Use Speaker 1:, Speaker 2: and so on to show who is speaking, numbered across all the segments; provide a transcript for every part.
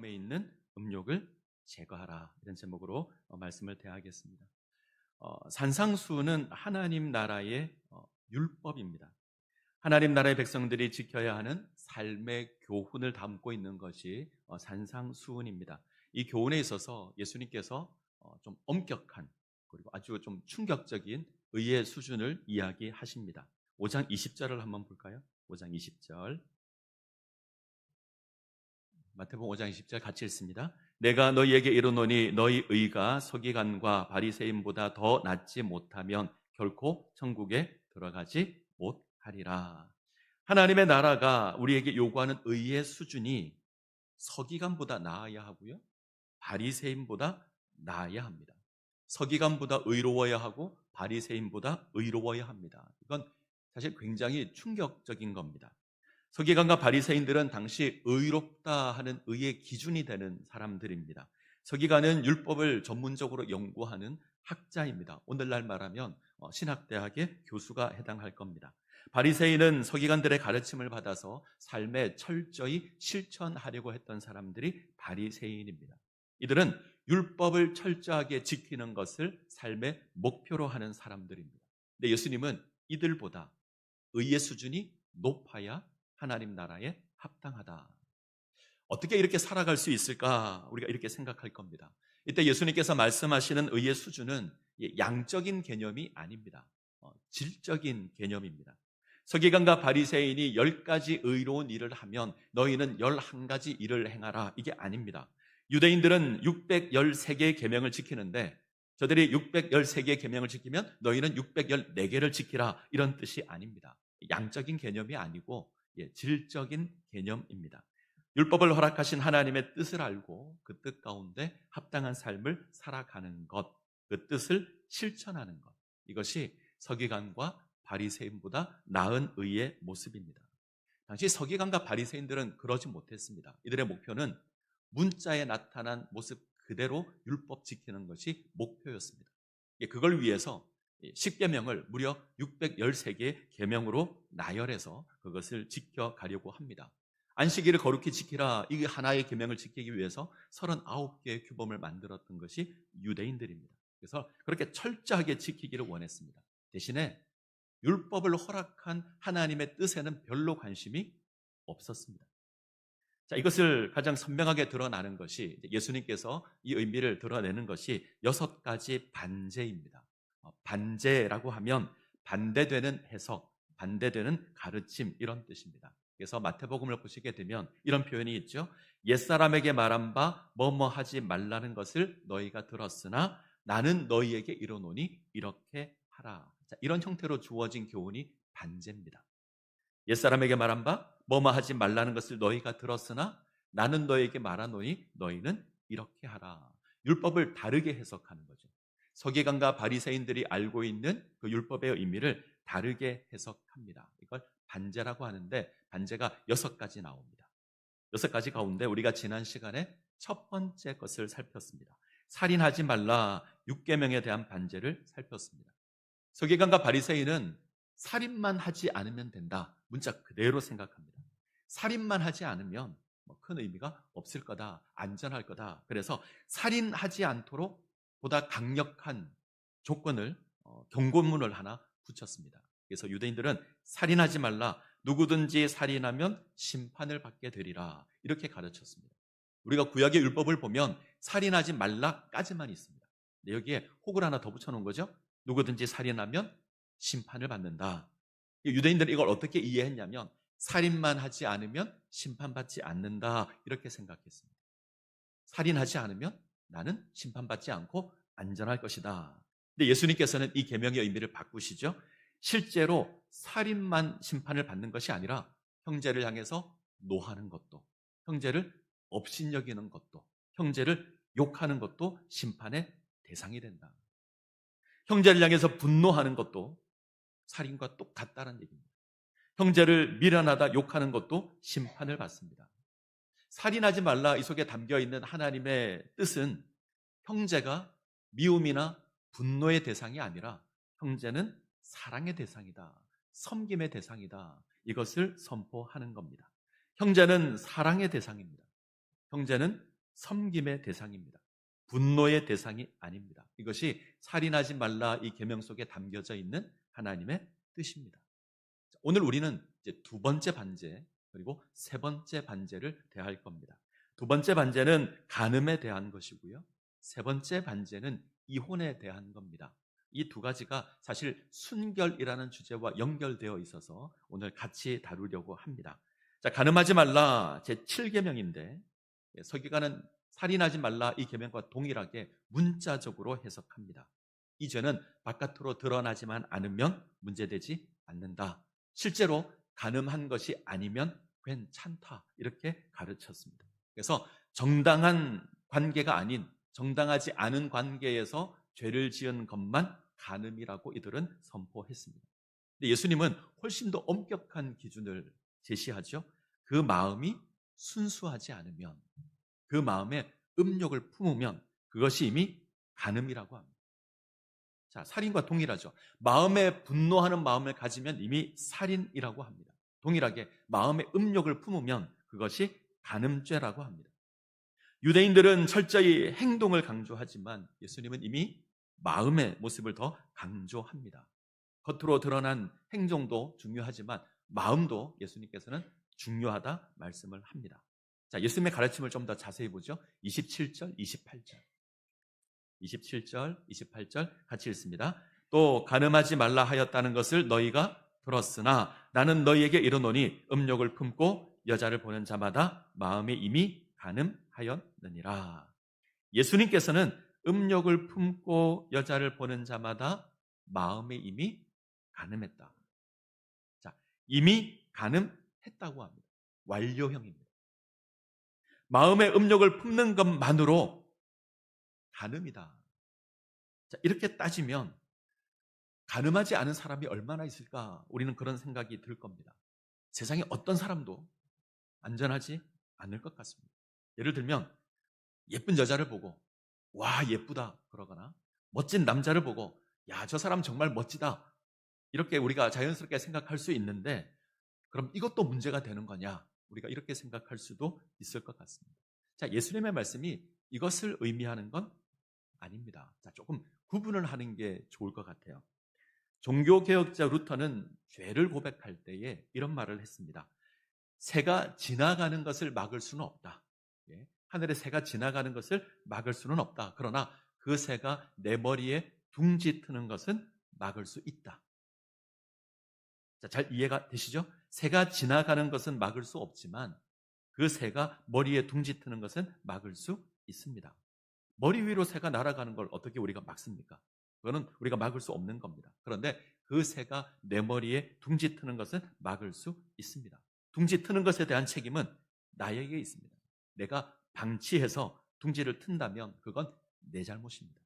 Speaker 1: 마음에 있는 음욕을 제거하라. 이런 제목으로 말씀을 대하겠습니다. 산상수훈은 하나님 나라의 율법입니다. 하나님 나라의 백성들이 지켜야 하는 삶의 교훈을 담고 있는 것이 산상수훈입니다. 이 교훈에 있어서 예수님께서 좀 엄격한 그리고 아주 좀 충격적인 의의 수준을 이야기하십니다. 5장 20절을 한번 볼까요? 5장 20절. 마태복음 5장 20절 같이 읽습니다. 내가 너희에게 이르노니 너희 의가 서기관과 바리새인보다 더 낫지 못하면 결코 천국에 들어가지 못하리라. 하나님의 나라가 우리에게 요구하는 의의 수준이 서기관보다 나아야 하고요, 바리새인보다 나아야 합니다. 서기관보다 의로워야 하고 바리새인보다 의로워야 합니다. 이건 사실 굉장히 충격적인 겁니다. 서기관과 바리새인들은 당시 의롭다 하는 의의 기준이 되는 사람들입니다. 서기관은 율법을 전문적으로 연구하는 학자입니다. 오늘날 말하면 신학대학의 교수가 해당할 겁니다. 바리새인은 서기관들의 가르침을 받아서 삶에 철저히 실천하려고 했던 사람들이 바리새인입니다. 이들은 율법을 철저하게 지키는 것을 삶의 목표로 하는 사람들입니다. 근데 예수님은 이들보다 의의 수준이 높아야 하나님 나라에 합당하다. 어떻게 이렇게 살아갈 수 있을까? 우리가 이렇게 생각할 겁니다. 이때 예수님께서 말씀하시는 의의 수준은 양적인 개념이 아닙니다. 질적인 개념입니다. 서기관과 바리새인이 10가지 의로운 일을 하면 너희는 11가지 일을 행하라. 이게 아닙니다. 유대인들은 613개의 계명을 지키는데 저들이 613개의 계명을 지키면 너희는 614개를 지키라. 이런 뜻이 아닙니다. 양적인 개념이 아니고 질적인 개념입니다. 율법을 허락하신 하나님의 뜻을 알고 그 뜻 가운데 합당한 삶을 살아가는 것, 그 뜻을 실천하는 것, 이것이 서기관과 바리새인보다 나은 의의 모습입니다. 당시 서기관과 바리새인들은 그러지 못했습니다. 이들의 목표는 문자에 나타난 모습 그대로 율법 지키는 것이 목표였습니다. 그걸 위해서 10계명을 무려 613개의 계명으로 나열해서 그것을 지켜가려고 합니다. 안식일을 거룩히 지키라, 이 하나의 계명을 지키기 위해서 39개의 규범을 만들었던 것이 유대인들입니다. 그래서 그렇게 철저하게 지키기를 원했습니다. 대신에 율법을 허락한 하나님의 뜻에는 별로 관심이 없었습니다. 자, 이것을 가장 선명하게 드러나는 것이 예수님께서 이 의미를 드러내는 것이 6가지 반제입니다. 반제라고 하면 반대되는 해석, 반대되는 가르침, 이런 뜻입니다. 그래서 마태복음을 보시게 되면 이런 표현이 있죠. 옛사람에게 말한 바 뭐뭐 하지 말라는 것을 너희가 들었으나 나는 너희에게 이르노니 이렇게 하라. 자, 이런 형태로 주어진 교훈이 반제입니다. 옛사람에게 말한 바 뭐뭐 하지 말라는 것을 너희가 들었으나 나는 너희에게 말하노니 너희는 이렇게 하라. 율법을 다르게 해석하는 거죠. 서기관과 바리새인들이 알고 있는 그 율법의 의미를 다르게 해석합니다. 이걸 반제라고 하는데 반제가 6가지 나옵니다. 6가지 가운데 우리가 지난 시간에 첫 번째 것을 살폈습니다. 살인하지 말라 6계명에 대한 반제를 살폈습니다. 서기관과 바리새인은 살인만 하지 않으면 된다, 문자 그대로 생각합니다. 살인만 하지 않으면 큰 의미가 없을 거다, 안전할 거다. 그래서 살인하지 않도록 보다 강력한 조건을, 경고문을 하나 붙였습니다. 그래서 유대인들은 살인하지 말라, 누구든지 살인하면 심판을 받게 되리라, 이렇게 가르쳤습니다. 우리가 구약의 율법을 보면 살인하지 말라까지만 있습니다. 여기에 혹을 하나 더 붙여놓은 거죠. 누구든지 살인하면 심판을 받는다. 유대인들은 이걸 어떻게 이해했냐면 살인만 하지 않으면 심판받지 않는다, 이렇게 생각했습니다. 살인하지 않으면 나는 심판받지 않고 안전할 것이다. 근데 예수님께서는 이 계명의 의미를 바꾸시죠. 실제로 살인만 심판을 받는 것이 아니라 형제를 향해서 노하는 것도, 형제를 업신여기는 것도, 형제를 욕하는 것도 심판의 대상이 된다. 형제를 향해서 분노하는 것도 살인과 똑같다는 얘기입니다. 형제를 미련하다 욕하는 것도 심판을 받습니다. 살인하지 말라, 이 속에 담겨있는 하나님의 뜻은 형제가 미움이나 분노의 대상이 아니라 형제는 사랑의 대상이다, 섬김의 대상이다, 이것을 선포하는 겁니다. 형제는 사랑의 대상입니다. 형제는 섬김의 대상입니다. 분노의 대상이 아닙니다. 이것이 살인하지 말라 이 계명 속에 담겨져 있는 하나님의 뜻입니다. 오늘 우리는 이제 두 번째 반제 그리고 세 번째 반제를 대할 겁니다. 두 번째 반제는 간음에 대한 것이고요. 세 번째 반제는 이혼에 대한 겁니다. 이 두 가지가 사실 순결이라는 주제와 연결되어 있어서 오늘 같이 다루려고 합니다. 자, 간음하지 말라 제 7계명인데 서기관은 살인하지 말라 이 계명과 동일하게 문자적으로 해석합니다. 이 죄는 바깥으로 드러나지만 않으면 문제되지 않는다. 실제로 간음한 것이 아니면 괜찮다. 이렇게 가르쳤습니다. 그래서 정당한 관계가 아닌 정당하지 않은 관계에서 죄를 지은 것만 간음이라고 이들은 선포했습니다. 근데 예수님은 훨씬 더 엄격한 기준을 제시하죠. 그 마음이 순수하지 않으면, 그 마음에 음욕을 품으면 그것이 이미 간음이라고 합니다. 자, 살인과 동일하죠. 마음에 분노하는 마음을 가지면 이미 살인이라고 합니다. 동일하게 마음에 음욕을 품으면 그것이 간음죄라고 합니다. 유대인들은 철저히 행동을 강조하지만 예수님은 이미 마음의 모습을 더 강조합니다. 겉으로 드러난 행동도 중요하지만 마음도 예수님께서는 중요하다 말씀을 합니다. 자, 예수님의 가르침을 좀 더 자세히 보죠. 27절, 28절. 27절, 28절 같이 읽습니다. 또 간음하지 말라 하였다는 것을 너희가 들었으나 나는 너희에게 이르노니 음욕을 품고 여자를 보는 자마다 마음이 이미 간음하였느니라. 예수님께서는 음욕을 품고 여자를 보는 자마다 마음이 이미 간음했다. 자, 이미 간음했다고 합니다. 완료형입니다. 마음의 음욕을 품는 것만으로 간음이다. 자, 이렇게 따지면 간음하지 않은 사람이 얼마나 있을까? 우리는 그런 생각이 들 겁니다. 세상에 어떤 사람도 안전하지 않을 것 같습니다. 예를 들면 예쁜 여자를 보고 와 예쁘다 그러거나 멋진 남자를 보고 야 저 사람 정말 멋지다 이렇게 우리가 자연스럽게 생각할 수 있는데 그럼 이것도 문제가 되는 거냐? 우리가 이렇게 생각할 수도 있을 것 같습니다. 자, 예수님의 말씀이 이것을 의미하는 건 아닙니다. 자, 조금 구분을 하는 게 좋을 것 같아요. 종교개혁자 루터는 죄를 고백할 때에 이런 말을 했습니다. 새가 지나가는 것을 막을 수는 없다. 예, 하늘에 새가 지나가는 것을 막을 수는 없다. 그러나 그 새가 내 머리에 둥지 트는 것은 막을 수 있다. 자, 잘 이해가 되시죠? 새가 지나가는 것은 막을 수 없지만 그 새가 머리에 둥지 트는 것은 막을 수 있습니다. 머리 위로 새가 날아가는 걸 어떻게 우리가 막습니까? 그거는 우리가 막을 수 없는 겁니다. 그런데 그 새가 내 머리에 둥지 트는 것은 막을 수 있습니다. 둥지 트는 것에 대한 책임은 나에게 있습니다. 내가 방치해서 둥지를 튼다면 그건 내 잘못입니다.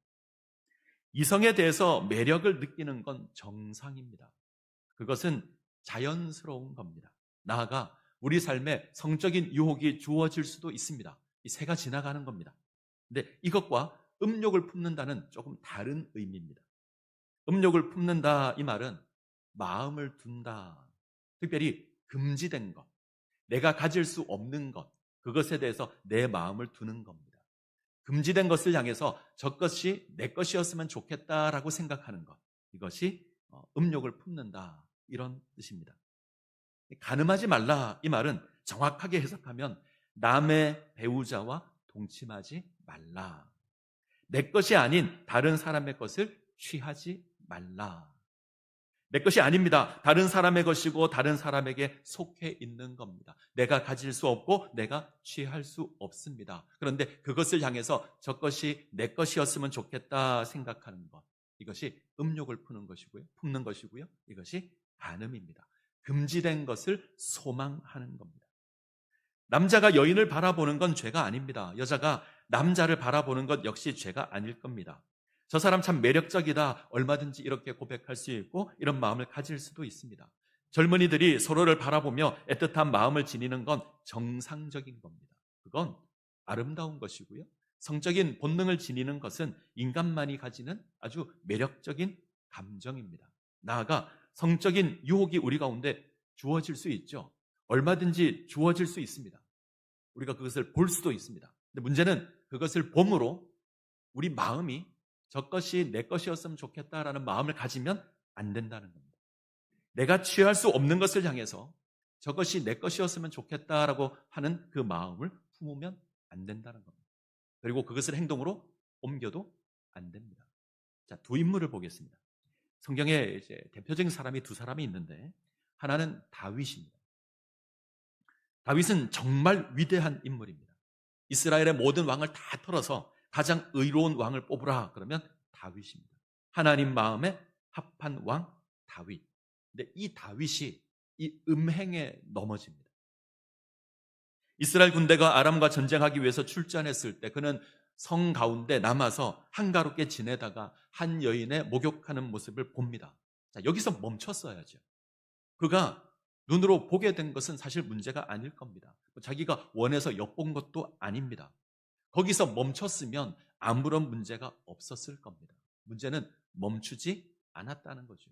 Speaker 1: 이성에 대해서 매력을 느끼는 건 정상입니다. 그것은 자연스러운 겁니다. 나아가 우리 삶에 성적인 유혹이 주어질 수도 있습니다. 이 새가 지나가는 겁니다. 근데 이것과 음욕을 품는다는 조금 다른 의미입니다. 음욕을 품는다 이 말은 마음을 둔다. 특별히 금지된 것, 내가 가질 수 없는 것, 그것에 대해서 내 마음을 두는 겁니다. 금지된 것을 향해서 저것이 내 것이었으면 좋겠다라고 생각하는 것, 이것이 음욕을 품는다 이런 뜻입니다. 간음하지 말라 이 말은 정확하게 해석하면 남의 배우자와 동침하지 말라. 내 것이 아닌 다른 사람의 것을 취하지 말라. 내 것이 아닙니다. 다른 사람의 것이고 다른 사람에게 속해 있는 겁니다. 내가 가질 수 없고 내가 취할 수 없습니다. 그런데 그것을 향해서 저것이 내 것이었으면 좋겠다 생각하는 것. 이것이 음욕을 품는 것이고요. 이것이 간음입니다. 금지된 것을 소망하는 겁니다. 남자가 여인을 바라보는 건 죄가 아닙니다. 여자가 남자를 바라보는 것 역시 죄가 아닐 겁니다. 저 사람 참 매력적이다. 얼마든지 이렇게 고백할 수 있고 이런 마음을 가질 수도 있습니다. 젊은이들이 서로를 바라보며 애틋한 마음을 지니는 건 정상적인 겁니다. 그건 아름다운 것이고요. 성적인 본능을 지니는 것은 인간만이 가지는 아주 매력적인 감정입니다. 나아가 성적인 유혹이 우리 가운데 주어질 수 있죠. 얼마든지 주어질 수 있습니다. 우리가 그것을 볼 수도 있습니다. 근데 문제는 그것을 봄으로 우리 마음이 저것이 내 것이었으면 좋겠다라는 마음을 가지면 안 된다는 겁니다. 내가 취할 수 없는 것을 향해서 저것이 내 것이었으면 좋겠다라고 하는 그 마음을 품으면 안 된다는 겁니다. 그리고 그것을 행동으로 옮겨도 안 됩니다. 자, 두 인물을 보겠습니다. 성경에 이제 대표적인 사람이 두 사람이 있는데 하나는 다윗입니다. 다윗은 정말 위대한 인물입니다. 이스라엘의 모든 왕을 다 털어서 가장 의로운 왕을 뽑으라 그러면 다윗입니다. 하나님 마음에 합한 왕 다윗. 근데 이 다윗이 이 음행에 넘어집니다. 이스라엘 군대가 아람과 전쟁하기 위해서 출전했을 때 그는 성 가운데 남아서 한가롭게 지내다가 한 여인의 목욕하는 모습을 봅니다. 자, 여기서 멈췄어야죠. 그가 눈으로 보게 된 것은 사실 문제가 아닐 겁니다. 자기가 원해서 엿본 것도 아닙니다. 거기서 멈췄으면 아무런 문제가 없었을 겁니다. 문제는 멈추지 않았다는 거죠.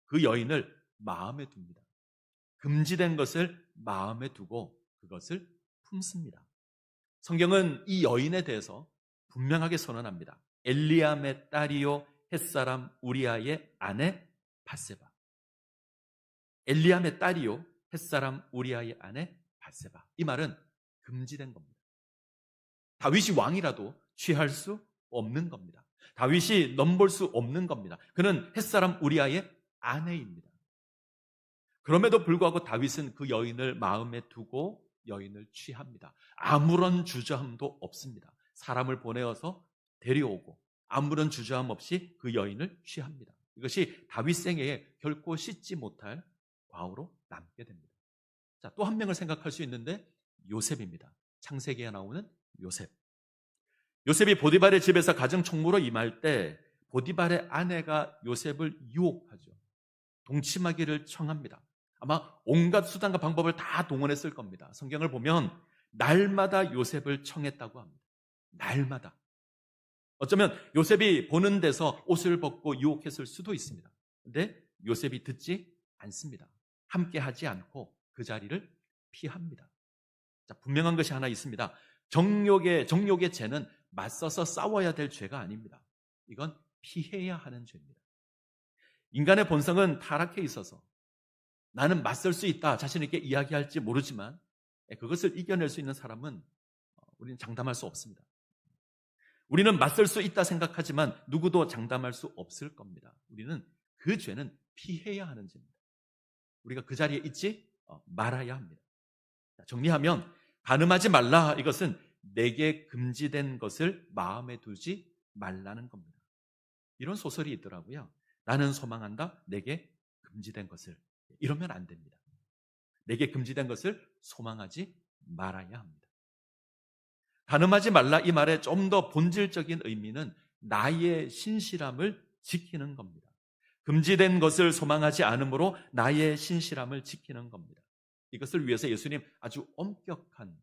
Speaker 1: 그 여인을 마음에 둡니다. 금지된 것을 마음에 두고 그것을 품습니다. 성경은 이 여인에 대해서 분명하게 선언합니다. 엘리암의 딸이요 햇사람 우리아의 아내 밧세바. 엘리암의 딸이요 햇사람 우리아의 아내 밧세바. 이 말은 금지된 겁니다. 다윗이 왕이라도 취할 수 없는 겁니다. 다윗이 넘볼 수 없는 겁니다. 그는 햇사람 우리아의 아내입니다. 그럼에도 불구하고 다윗은 그 여인을 마음에 두고 여인을 취합니다. 아무런 주저함도 없습니다. 사람을 보내어서 데려오고 아무런 주저함 없이 그 여인을 취합니다. 이것이 다윗 생애에 결코 씻지 못할 과오로 남게 됩니다. 자, 또 한 명을 생각할 수 있는데 요셉입니다. 창세기에 나오는 요셉. 요셉이 보디발의 집에서 가정 총무로 임할 때 보디발의 아내가 요셉을 유혹하죠. 동침하기를 청합니다. 아마 온갖 수단과 방법을 다 동원했을 겁니다. 성경을 보면 날마다 요셉을 청했다고 합니다. 날마다. 어쩌면 요셉이 보는 데서 옷을 벗고 유혹했을 수도 있습니다. 그런데 요셉이 듣지 않습니다. 함께 하지 않고 그 자리를 피합니다. 자, 분명한 것이 하나 있습니다. 정욕의 죄는 맞서서 싸워야 될 죄가 아닙니다. 이건 피해야 하는 죄입니다. 인간의 본성은 타락해 있어서 나는 맞설 수 있다 자신에게 이야기할지 모르지만 그것을 이겨낼 수 있는 사람은 우리는 장담할 수 없습니다. 우리는 맞설 수 있다 생각하지만 누구도 장담할 수 없을 겁니다. 우리는 그 죄는 피해야 하는 죄입니다. 우리가 그 자리에 있지 말아야 합니다. 정리하면 간음하지 말라 이것은 내게 금지된 것을 마음에 두지 말라는 겁니다. 이런 소설이 있더라고요. 나는 소망한다 내게 금지된 것을. 이러면 안 됩니다. 내게 금지된 것을 소망하지 말아야 합니다. 간음하지 말라 이 말의 좀 더 본질적인 의미는 나의 신실함을 지키는 겁니다. 금지된 것을 소망하지 않으므로 나의 신실함을 지키는 겁니다. 이것을 위해서 예수님 아주 엄격한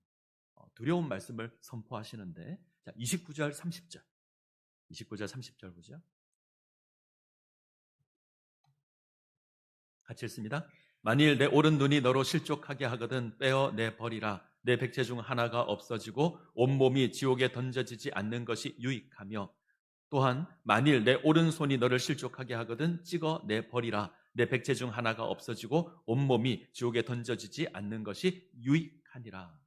Speaker 1: 두려운 말씀을 선포하시는데 29절 30절 29절 30절 보죠. 같이 읽습니다. 만일 내 오른 눈이 너로 실족하게 하거든 빼어 내버리라. 내 백체 중 하나가 없어지고 온몸이 지옥에 던져지지 않는 것이 유익하며 또한 만일 내 오른손이 너를 실족하게 하거든 찍어 내버리라. 내 백체 중 하나가 없어지고 온몸이 지옥에 던져지지 않는 것이 유익하니라.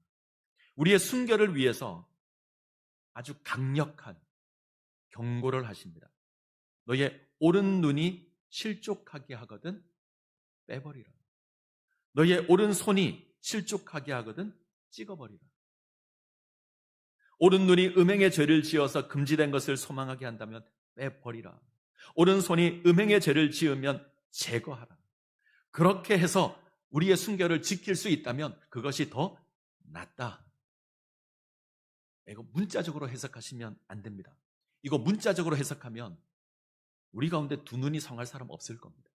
Speaker 1: 우리의 순결을 위해서 아주 강력한 경고를 하십니다. 너의 오른 눈이 실족하게 하거든 빼버리라. 너의 오른손이 실족하게 하거든 찍어버리라. 오른눈이 음행의 죄를 지어서 금지된 것을 소망하게 한다면 빼버리라. 오른손이 음행의 죄를 지으면 제거하라. 그렇게 해서 우리의 순결을 지킬 수 있다면 그것이 더 낫다. 이거 문자적으로 해석하시면 안 됩니다. 이거 문자적으로 해석하면 우리 가운데 두 눈이 성할 사람 없을 겁니다.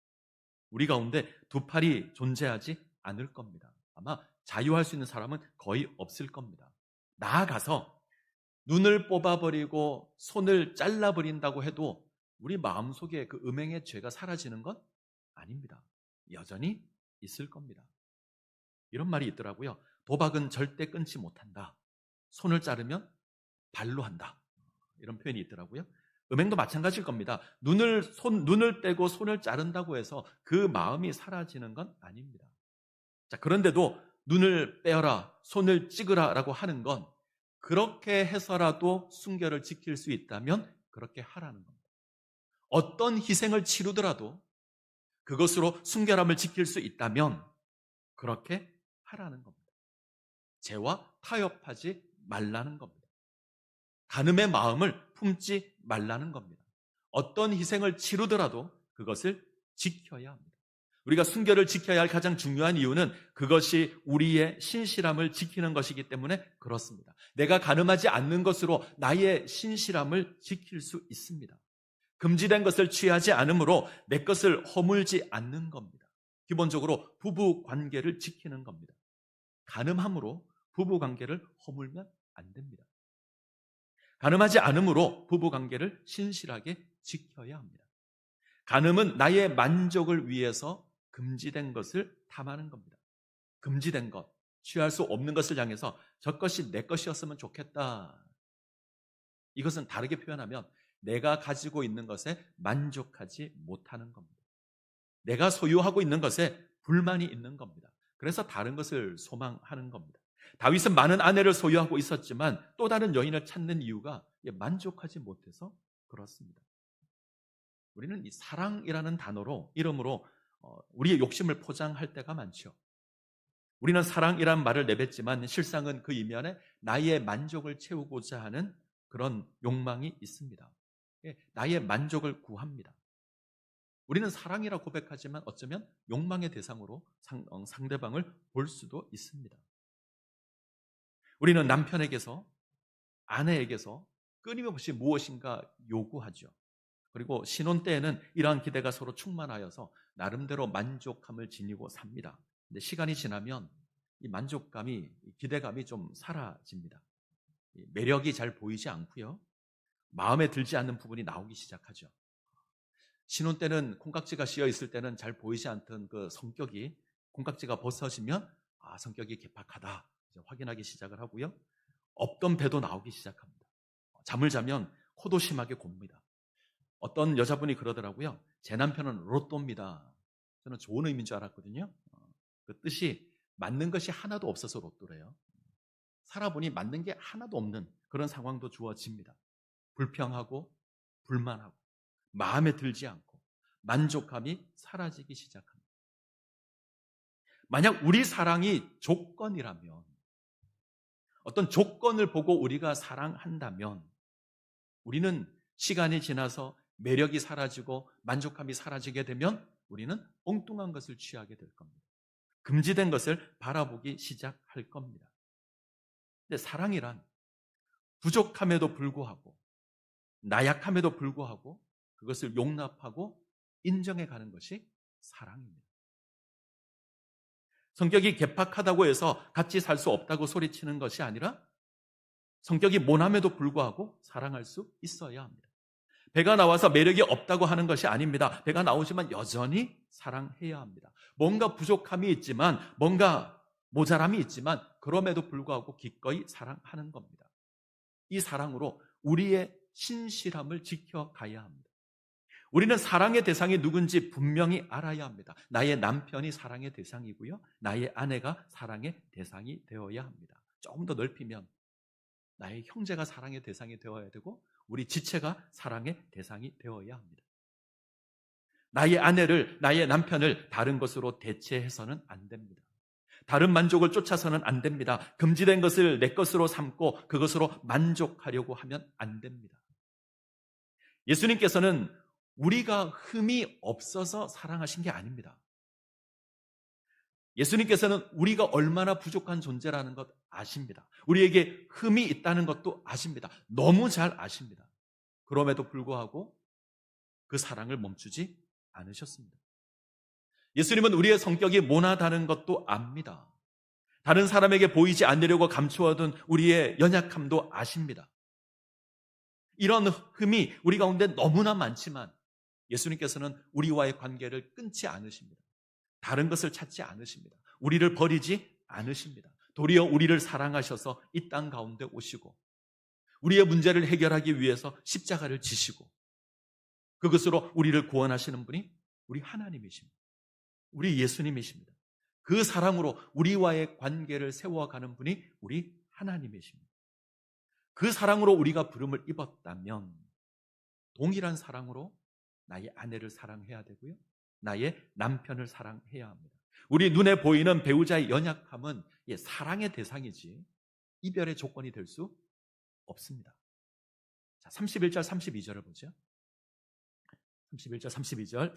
Speaker 1: 우리 가운데 두 팔이 존재하지 않을 겁니다. 아마 자유할 수 있는 사람은 거의 없을 겁니다. 나아가서 눈을 뽑아버리고 손을 잘라버린다고 해도 우리 마음속에 그 음행의 죄가 사라지는 건 아닙니다. 여전히 있을 겁니다. 이런 말이 있더라고요. 도박은 절대 끊지 못한다. 손을 자르면 발로 한다. 이런 표현이 있더라고요. 음행도 마찬가지일 겁니다. 눈을 떼고 손을 자른다고 해서 그 마음이 사라지는 건 아닙니다. 자, 그런데도 눈을 빼어라, 손을 찍으라라고 하는 건 그렇게 해서라도 순결을 지킬 수 있다면 그렇게 하라는 겁니다. 어떤 희생을 치르더라도 그것으로 순결함을 지킬 수 있다면 그렇게 하라는 겁니다. 죄와 타협하지 말라는 겁니다. 간음의 마음을 품지 말라는 겁니다. 어떤 희생을 치르더라도 그것을 지켜야 합니다. 우리가 순결을 지켜야 할 가장 중요한 이유는 그것이 우리의 신실함을 지키는 것이기 때문에 그렇습니다. 내가 간음하지 않는 것으로 나의 신실함을 지킬 수 있습니다. 금지된 것을 취하지 않으므로 내 것을 허물지 않는 겁니다. 기본적으로 부부 관계를 지키는 겁니다. 간음함으로 부부 관계를 허물면 안 됩니다. 간음하지 않으므로 부부 관계를 신실하게 지켜야 합니다. 간음은 나의 만족을 위해서 금지된 것을 탐하는 겁니다. 금지된 것, 취할 수 없는 것을 향해서 저것이 내 것이었으면 좋겠다. 이것은 다르게 표현하면 내가 가지고 있는 것에 만족하지 못하는 겁니다. 내가 소유하고 있는 것에 불만이 있는 겁니다. 그래서 다른 것을 소망하는 겁니다. 다윗은 많은 아내를 소유하고 있었지만 또 다른 여인을 찾는 이유가 만족하지 못해서 그렇습니다. 우리는 이 사랑이라는 이름으로 우리의 욕심을 포장할 때가 많죠. 우리는 사랑이란 말을 내뱉지만 실상은 그 이면에 나의 만족을 채우고자 하는 그런 욕망이 있습니다. 나의 만족을 구합니다. 우리는 사랑이라 고백하지만 어쩌면 욕망의 대상으로 상대방을 볼 수도 있습니다. 우리는 남편에게서, 아내에게서 끊임없이 무엇인가 요구하죠. 그리고 신혼 때에는 이러한 기대가 서로 충만하여서 나름대로 만족함을 지니고 삽니다. 근데 시간이 지나면 이 만족감이, 이 기대감이 좀 사라집니다. 매력이 잘 보이지 않고요. 마음에 들지 않는 부분이 나오기 시작하죠. 신혼 때는 콩깍지가 씌어 있을 때는 잘 보이지 않던 그 성격이 콩깍지가 벗어지면 성격이 개팍하다 이제 확인하기 시작을 하고요. 없던 배도 나오기 시작합니다. 잠을 자면 코도 심하게 곱니다. 어떤 여자분이 그러더라고요. 제 남편은 로또입니다. 저는 좋은 의미인 줄 알았거든요. 그 뜻이 맞는 것이 하나도 없어서 로또래요. 살아보니 맞는 게 하나도 없는 그런 상황도 주어집니다. 불평하고 불만하고 마음에 들지 않고 만족감이 사라지기 시작합니다. 만약 우리 사랑이 조건이라면, 어떤 조건을 보고 우리가 사랑한다면 우리는 시간이 지나서 매력이 사라지고 만족감이 사라지게 되면 우리는 엉뚱한 것을 취하게 될 겁니다. 금지된 것을 바라보기 시작할 겁니다. 근데 사랑이란 부족함에도 불구하고 나약함에도 불구하고 그것을 용납하고 인정해 가는 것이 사랑입니다. 성격이 개팍하다고 해서 같이 살 수 없다고 소리치는 것이 아니라 성격이 모남에도 불구하고 사랑할 수 있어야 합니다. 배가 나와서 매력이 없다고 하는 것이 아닙니다. 배가 나오지만 여전히 사랑해야 합니다. 뭔가 부족함이 있지만, 뭔가 모자람이 있지만 그럼에도 불구하고 기꺼이 사랑하는 겁니다. 이 사랑으로 우리의 신실함을 지켜가야 합니다. 우리는 사랑의 대상이 누군지 분명히 알아야 합니다. 나의 남편이 사랑의 대상이고요. 나의 아내가 사랑의 대상이 되어야 합니다. 조금 더 넓히면 나의 형제가 사랑의 대상이 되어야 되고 우리 지체가 사랑의 대상이 되어야 합니다. 나의 아내를, 나의 남편을 다른 것으로 대체해서는 안 됩니다. 다른 만족을 쫓아서는 안 됩니다. 금지된 것을 내 것으로 삼고 그것으로 만족하려고 하면 안 됩니다. 예수님께서는 우리가 흠이 없어서 사랑하신 게 아닙니다. 예수님께서는 우리가 얼마나 부족한 존재라는 것 아십니다. 우리에게 흠이 있다는 것도 아십니다. 너무 잘 아십니다. 그럼에도 불구하고 그 사랑을 멈추지 않으셨습니다. 예수님은 우리의 성격이 모나다는 것도 압니다. 다른 사람에게 보이지 않으려고 감추어둔 우리의 연약함도 아십니다. 이런 흠이 우리 가운데 너무나 많지만 예수님께서는 우리와의 관계를 끊지 않으십니다. 다른 것을 찾지 않으십니다. 우리를 버리지 않으십니다. 도리어 우리를 사랑하셔서 이 땅 가운데 오시고 우리의 문제를 해결하기 위해서 십자가를 지시고 그것으로 우리를 구원하시는 분이 우리 하나님이십니다. 우리 예수님이십니다. 그 사랑으로 우리와의 관계를 세워가는 분이 우리 하나님이십니다. 그 사랑으로 우리가 부름을 입었다면 동일한 사랑으로 나의 아내를 사랑해야 되고요. 나의 남편을 사랑해야 합니다. 우리 눈에 보이는 배우자의 연약함은 사랑의 대상이지 이별의 조건이 될 수 없습니다. 자, 31절 32절을 보죠. 31절 32절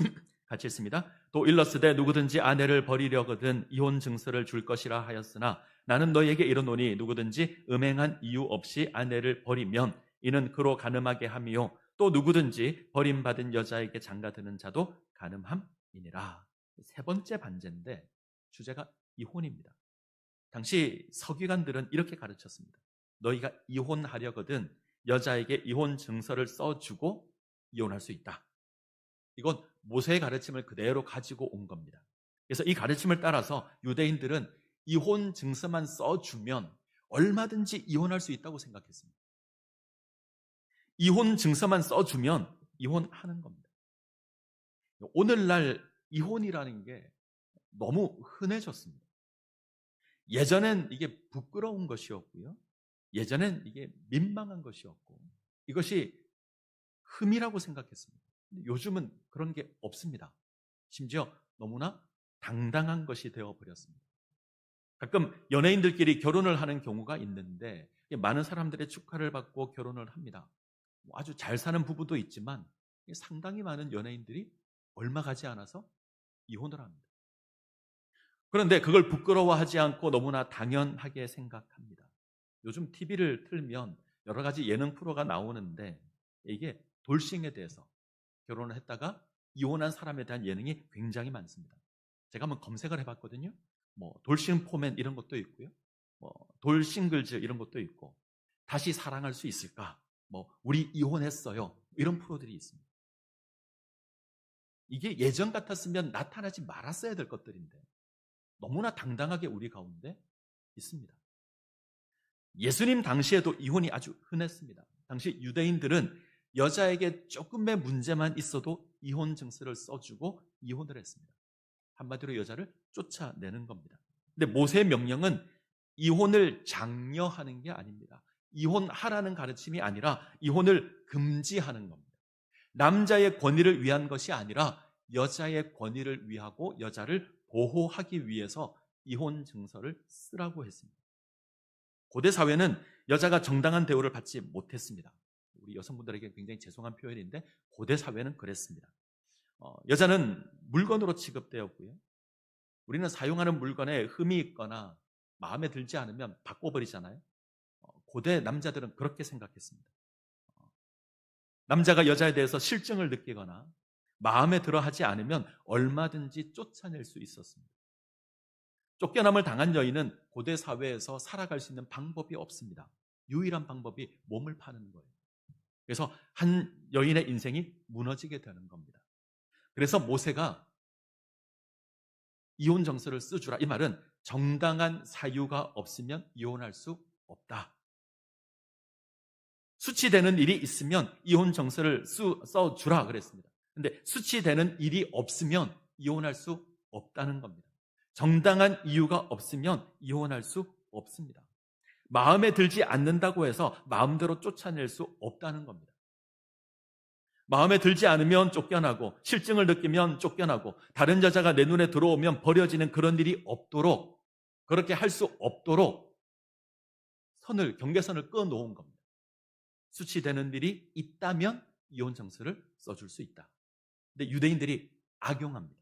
Speaker 1: 같이 읽습니다. 또 일러스되 누구든지 아내를 버리려거든 이혼 증서를 줄 것이라 하였으나 나는 너에게 이르노니 누구든지 음행한 이유 없이 아내를 버리면 이는 그로 간음하게 함이요 또 누구든지 버림받은 여자에게 장가드는 자도 간음함이니라. 세 번째 반제인데 주제가 이혼입니다. 당시 서기관들은 이렇게 가르쳤습니다. 너희가 이혼하려거든 여자에게 이혼 증서를 써주고 이혼할 수 있다. 이건 모세의 가르침을 그대로 가지고 온 겁니다. 그래서 이 가르침을 따라서 유대인들은 이혼 증서만 써주면 얼마든지 이혼할 수 있다고 생각했습니다. 이혼 증서만 써주면 이혼하는 겁니다. 오늘날 이혼이라는 게 너무 흔해졌습니다. 예전엔 이게 부끄러운 것이었고요. 예전엔 이게 민망한 것이었고 이것이 흠이라고 생각했습니다. 요즘은 그런 게 없습니다. 심지어 너무나 당당한 것이 되어버렸습니다. 가끔 연예인들끼리 결혼을 하는 경우가 있는데 많은 사람들의 축하를 받고 결혼을 합니다. 아주 잘 사는 부부도 있지만 상당히 많은 연예인들이 얼마 가지 않아서 이혼을 합니다. 그런데 그걸 부끄러워하지 않고 너무나 당연하게 생각합니다. 요즘 TV를 틀면 여러 가지 예능 프로가 나오는데 이게 돌싱에 대해서 결혼을 했다가 이혼한 사람에 대한 예능이 굉장히 많습니다. 제가 한번 검색을 해봤거든요. 돌싱 포맨 이런 것도 있고요. 돌싱글즈 이런 것도 있고 다시 사랑할 수 있을까? 우리 이혼했어요. 이런 프로들이 있습니다. 이게 예전 같았으면 나타나지 말았어야 될 것들인데 너무나 당당하게 우리 가운데 있습니다. 예수님 당시에도 이혼이 아주 흔했습니다. 당시 유대인들은 여자에게 조금의 문제만 있어도 이혼 증서를 써주고 이혼을 했습니다. 한마디로 여자를 쫓아내는 겁니다. 근데 모세의 명령은 이혼을 장려하는 게 아닙니다. 이혼하라는 가르침이 아니라 이혼을 금지하는 겁니다. 남자의 권위를 위한 것이 아니라 여자의 권위를 위하고 여자를 보호하기 위해서 이혼 증서를 쓰라고 했습니다. 고대 사회는 여자가 정당한 대우를 받지 못했습니다. 우리 여성분들에게 굉장히 죄송한 표현인데 고대 사회는 그랬습니다. 여자는 물건으로 취급되었고요. 우리는 사용하는 물건에 흠이 있거나 마음에 들지 않으면 바꿔버리잖아요. 고대 남자들은 그렇게 생각했습니다. 남자가 여자에 대해서 실증을 느끼거나 마음에 들어 하지 않으면 얼마든지 쫓아낼 수 있었습니다. 쫓겨남을 당한 여인은 고대 사회에서 살아갈 수 있는 방법이 없습니다. 유일한 방법이 몸을 파는 거예요. 그래서 한 여인의 인생이 무너지게 되는 겁니다. 그래서 모세가 이혼 정서를 써주라. 이 말은 정당한 사유가 없으면 이혼할 수 없다. 수치되는 일이 있으면 이혼 정서를 써주라 그랬습니다. 그런데 수치되는 일이 없으면 이혼할 수 없다는 겁니다. 정당한 이유가 없으면 이혼할 수 없습니다. 마음에 들지 않는다고 해서 마음대로 쫓아낼 수 없다는 겁니다. 마음에 들지 않으면 쫓겨나고 실증을 느끼면 쫓겨나고 다른 여자가 내 눈에 들어오면 버려지는 그런 일이 없도록 그렇게 할 수 없도록 경계선을 끊어놓은 겁니다. 수치되는 일이 있다면 이혼 정서를 써줄 수 있다. 근데 유대인들이 악용합니다.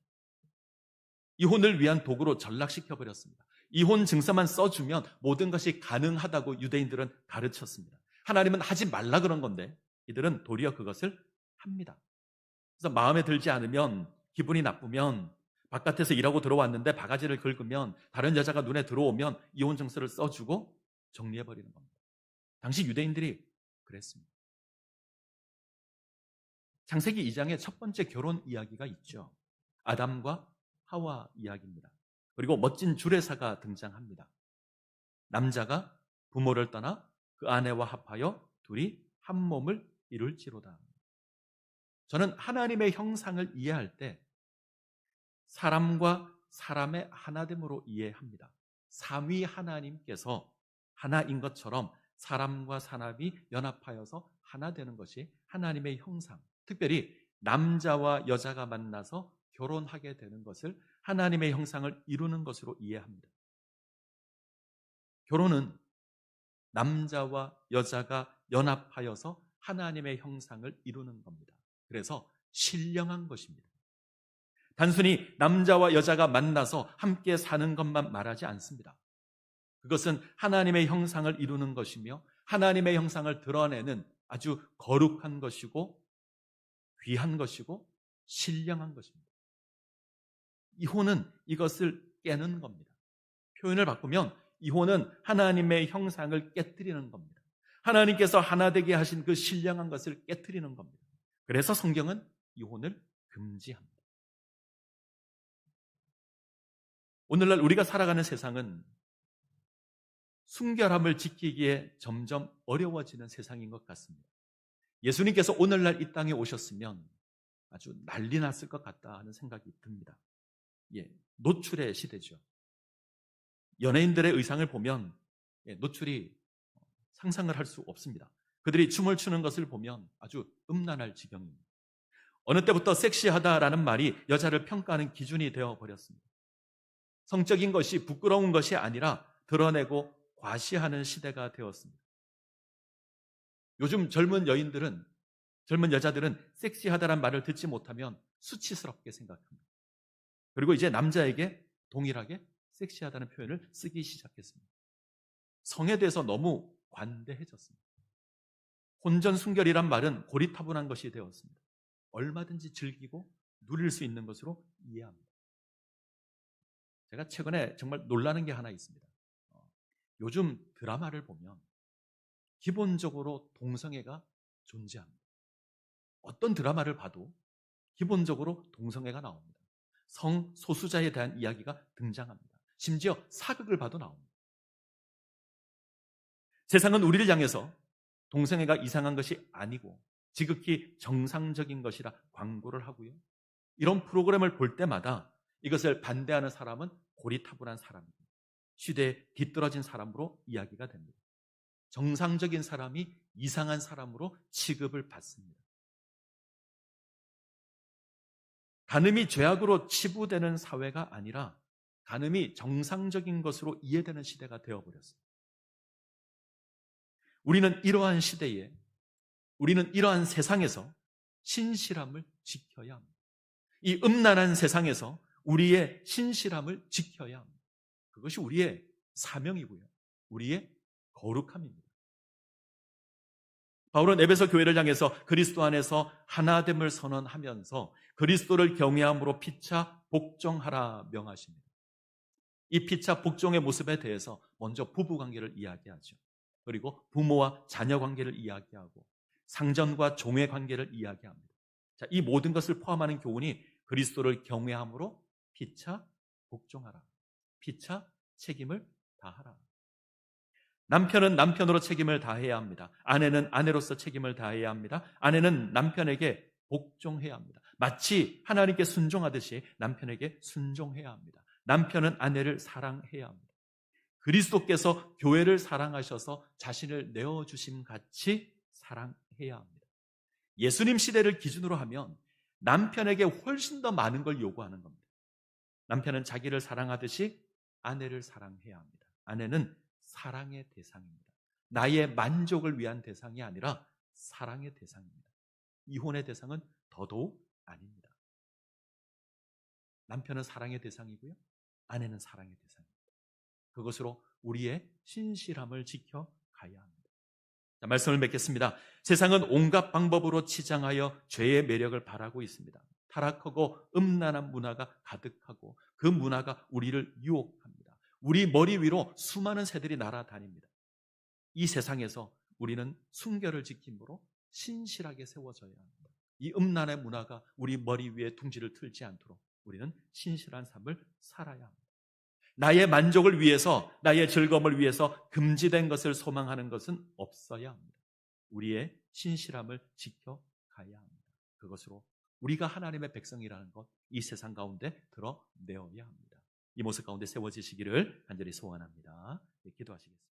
Speaker 1: 이혼을 위한 도구로 전락시켜버렸습니다. 이혼 증서만 써주면 모든 것이 가능하다고 유대인들은 가르쳤습니다. 하나님은 하지 말라 그런 건데 이들은 도리어 그것을 합니다. 그래서 마음에 들지 않으면 기분이 나쁘면 바깥에서 일하고 들어왔는데 바가지를 긁으면 다른 여자가 눈에 들어오면 이혼 증서를 써주고 정리해버리는 겁니다. 당시 유대인들이 그랬습니다. 창세기 2장의 첫 번째 결혼 이야기가 있죠. 아담과 하와 이야기입니다. 그리고 멋진 주례사가 등장합니다. 남자가 부모를 떠나 그 아내와 합하여 둘이 한 몸을 이룰지로다. 저는 하나님의 형상을 이해할 때 사람과 사람의 하나됨으로 이해합니다. 삼위 하나님께서 하나인 것처럼 사람과 사람이 연합하여서 하나 되는 것이 하나님의 형상, 특별히 남자와 여자가 만나서 결혼하게 되는 것을 하나님의 형상을 이루는 것으로 이해합니다. 결혼은 남자와 여자가 연합하여서 하나님의 형상을 이루는 겁니다. 그래서 신령한 것입니다. 단순히 남자와 여자가 만나서 함께 사는 것만 말하지 않습니다. 그것은 하나님의 형상을 이루는 것이며 하나님의 형상을 드러내는 아주 거룩한 것이고 귀한 것이고 신령한 것입니다. 이혼은 이것을 깨는 겁니다. 표현을 바꾸면 이혼은 하나님의 형상을 깨뜨리는 겁니다. 하나님께서 하나 되게 하신 그 신령한 것을 깨뜨리는 겁니다. 그래서 성경은 이혼을 금지합니다. 오늘날 우리가 살아가는 세상은 순결함을 지키기에 점점 어려워지는 세상인 것 같습니다. 예수님께서 오늘날 이 땅에 오셨으면 아주 난리 났을 것 같다 하는 생각이 듭니다. 노출의 시대죠. 연예인들의 의상을 보면 노출이 상상을 할 수 없습니다. 그들이 춤을 추는 것을 보면 아주 음란할 지경입니다. 어느 때부터 섹시하다라는 말이 여자를 평가하는 기준이 되어버렸습니다. 성적인 것이 부끄러운 것이 아니라 드러내고 과시하는 시대가 되었습니다. 요즘 젊은 여자들은 섹시하다란 말을 듣지 못하면 수치스럽게 생각합니다. 그리고 이제 남자에게 동일하게 섹시하다는 표현을 쓰기 시작했습니다. 성에 대해서 너무 관대해졌습니다. 혼전순결이란 말은 고리타분한 것이 되었습니다. 얼마든지 즐기고 누릴 수 있는 것으로 이해합니다. 제가 최근에 정말 놀라는 게 하나 있습니다. 요즘 드라마를 보면 기본적으로 동성애가 존재합니다. 어떤 드라마를 봐도 기본적으로 동성애가 나옵니다. 성소수자에 대한 이야기가 등장합니다. 심지어 사극을 봐도 나옵니다. 세상은 우리를 향해서 동성애가 이상한 것이 아니고 지극히 정상적인 것이라 광고를 하고요. 이런 프로그램을 볼 때마다 이것을 반대하는 사람은 고리타분한 사람이고 시대에 뒤떨어진 사람으로 이야기가 됩니다. 정상적인 사람이 이상한 사람으로 취급을 받습니다. 간음이 죄악으로 치부되는 사회가 아니라 간음이 정상적인 것으로 이해되는 시대가 되어버렸습니다. 우리는 이러한 시대에, 우리는 이러한 세상에서 신실함을 지켜야 합니다. 이 음란한 세상에서 우리의 신실함을 지켜야 합니다. 그것이 우리의 사명이고요. 우리의 거룩함입니다. 바울은 에베소 교회를 향해서 그리스도 안에서 하나됨을 선언하면서 그리스도를 경외함으로 피차 복종하라 명하십니다. 이 피차 복종의 모습에 대해서 먼저 부부관계를 이야기하죠. 그리고 부모와 자녀 관계를 이야기하고 상전과 종의 관계를 이야기합니다. 자, 이 모든 것을 포함하는 교훈이 그리스도를 경외함으로 피차 복종하라. 피차 책임을 다하라. 남편은 남편으로 책임을 다해야 합니다. 아내는 아내로서 책임을 다해야 합니다. 아내는 남편에게 복종해야 합니다. 마치 하나님께 순종하듯이 남편에게 순종해야 합니다. 남편은 아내를 사랑해야 합니다. 그리스도께서 교회를 사랑하셔서 자신을 내어주심 같이 사랑해야 합니다. 예수님 시대를 기준으로 하면 남편에게 훨씬 더 많은 걸 요구하는 겁니다. 남편은 자기를 사랑하듯이 아내를 사랑해야 합니다. 아내는 사랑의 대상입니다. 나의 만족을 위한 대상이 아니라 사랑의 대상입니다. 이혼의 대상은 더더욱 아닙니다. 남편은 사랑의 대상이고요. 아내는 사랑의 대상입니다. 그것으로 우리의 신실함을 지켜가야 합니다. 자, 말씀을 맺겠습니다. 세상은 온갖 방법으로 치장하여 죄의 매력을 바라고 있습니다. 타락하고 음란한 문화가 가득하고 그 문화가 우리를 유혹합니다. 우리 머리 위로 수많은 새들이 날아다닙니다. 이 세상에서 우리는 순결을 지킴으로 신실하게 세워져야 합니다. 이 음란의 문화가 우리 머리 위에 둥지를 틀지 않도록 우리는 신실한 삶을 살아야 합니다. 나의 만족을 위해서, 나의 즐거움을 위해서 금지된 것을 소망하는 것은 없어야 합니다. 우리의 신실함을 지켜가야 합니다. 그것으로 우리가 하나님의 백성이라는 것, 이 세상 가운데 드러내어야 합니다. 이 모습 가운데 세워지시기를 간절히 소원합니다. 네, 기도하시겠습니다.